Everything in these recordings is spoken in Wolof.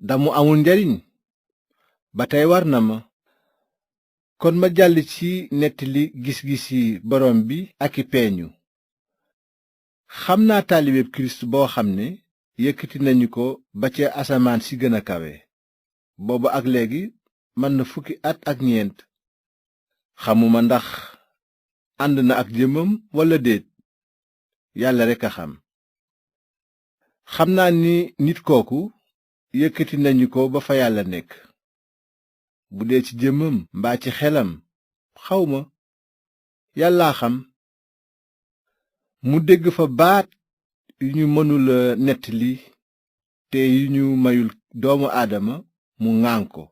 damu amul njariñ ba tey war na ma. kon ma jàll ci nettali gis-gisi borom bi ak i peeñu. xam naa taalibeeb kirist boo xam ne yëkkati nañu ko ba ca asamaan si gën a kawe. booba ak léegi mën na fukki at ak ñeent. xamuma ndax ànd na ak jëmmam walla déet, yàlla rekk a xam. xam naa ni nit kooku yëkkati nañu ko ba fa yàlla nekk. bu dee ci jëmmam mbaa ci xelam xawma, yàllaa xam. mu dégg fa baat yu ñu mënula nettali te yu ñu mayul doomu aadama mu ŋaan ko.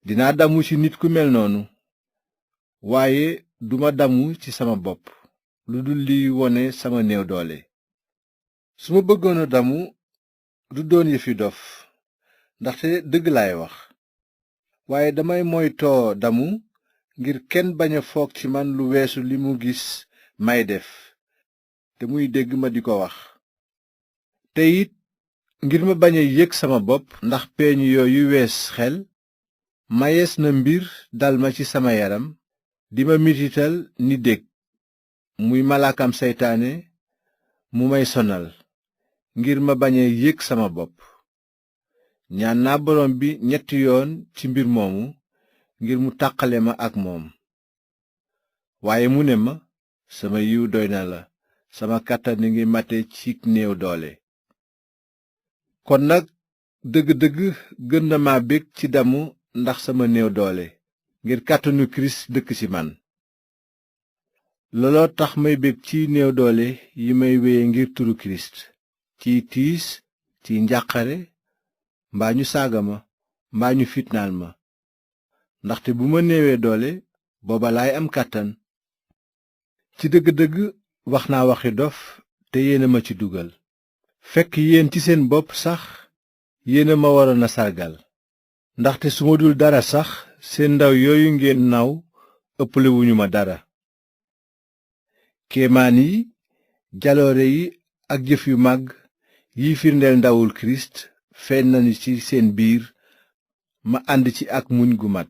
dinaa damu ci nit ku mel noonu, waaye duma damu ci sama bopp lu dul liy wone sama néew doole. su ma bëggoon a damu du doon yëfi dof, ndaxte dëgg laay wax. waaye damay moytoo damu ngir kenn bañ a foog ci man lu weesu li mu gis may def te muy dégg ma di ko wax. te it ngir ma bañ a yëg sama bopp ndax peeñu yooyu wees xel, mayees na mbir dal ma ci sama yaram di ma mitital ni dég, muy malaakam seytaane mu may sonal ngir ma bañ a yëg sama bopp. ñaan naa borom bi ñetti yoon ci mbir moomu ngir mu tàqale ma ak moom. waaye mu ne ma, sama yiw doy na la, sama kàttan ngi mate ci néew doole. kon nag dëgg-dëgg gën na ma bég ci damu ndax sama néew doole, ngir kàttanu kirist dëkk ci man. looloo tax may bég ci néew doole yi may wéye ngir turu kirist, ci tiis, ci njàqare, mbaa ñu saaga ma, mbaa ñu fitnaal ma. ndaxte bu ma néewee doole booba laay am kàttan. ci dëgg-dëgg wax naa waxi dof te yéena ma ci dugal, fekk yéen ci seen bopp sax yéena ma waroon a sargal. ndaxte su ma dul dara sax seen ndaw yooyu ngeen naw ëpplewuñu ma dara. kéemaan yi, jaloore yi ak jëf yu màgg yiy firndeel ndawul kirist feeñ nañu ci seen biir, ma ànd ci ak muñ gu mat.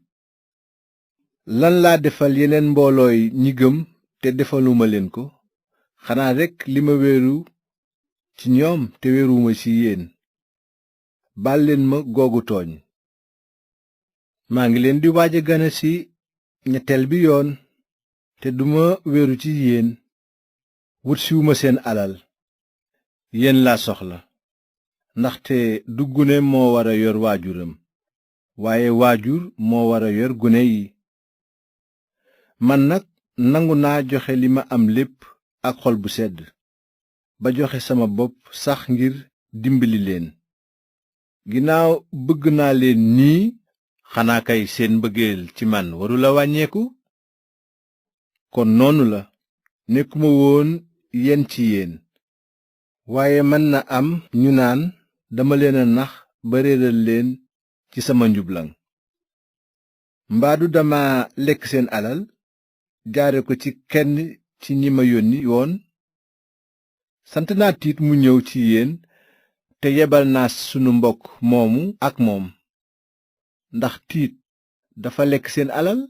lan laa defal yeneen mboolooy ñi gëm te defaluma leen ko? xanaa rekk li ma wéeru ci ñoom te wéeruwuma ci yéen. baal leen ma googu tooñ. maa ngi leen di waaj a gane ci ñetteel bi yoon, te duma wéeru ci yéen. wutsiwuma seen alal, yéen laa soxla. ndaxte du gune moo wara yor waajuram, waaye waajur moo wara yor gune yi. man nag nangu naa joxe li ma am lépp ak xol bu sedd, ba joxe sama bopp sax ngir dimbali leen. ginnaaw bëgg naa leen nii, xanaa kay seen mbëggeel ci man warula wàññeeku. kon noonu la, nekkuma woon yenn ci yéen. waaye mën na am ñu naan dama leen a nax ba réeral leen ci sama njublaŋ. mbaadu dama lekk seen alal jaare ko ci kenn ci ñi ma yónni woon? sant naa tiit mu ñëw ci yéen, te yebal naa sunu mbokk moomu ak moom. ndax tiit dafa lekk seen alal?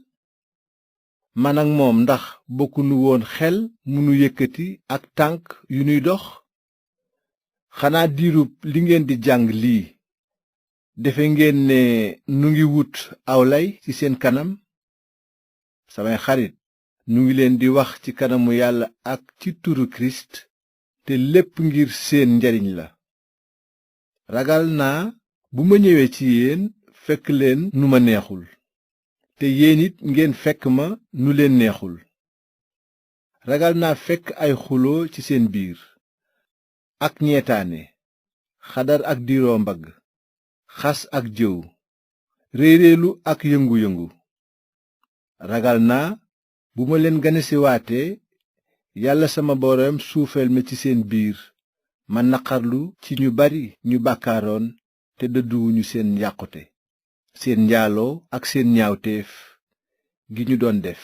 man ak moom ndax bokkunu woon xel mu nu yëkkati ak tànk yu nuy dox? xanaa diirub li ngeen di jàng lii defe ngeen ne nu ngi wut aw lay ci seen kanam? samay xarit, nu ngi leen di wax ci kanamu yàlla ak ci turu kirist, te lépp ngir seen njariñ la. ragal naa bu ma ñëwee ci yéen fekk leen nu ma neexul, te yéen it ngeen fekk ma nu leen neexul. ragal naa fekk ay xuloo ci seen biir, ak ñeetaane, xadar ak diiroo mbagg, xas ak jëw, réeréelu ak yëngu-yëngu. ragal naa bu ma leen ganesiwaatee yàlla sama boroom suufeel ma ci seen biir, ma naqarlu ci ñu bari ñu bàkkaaroon te dëdduwuñu seen yàqute, seen njaaloo ak seen ñaawteef gi ñu doon def.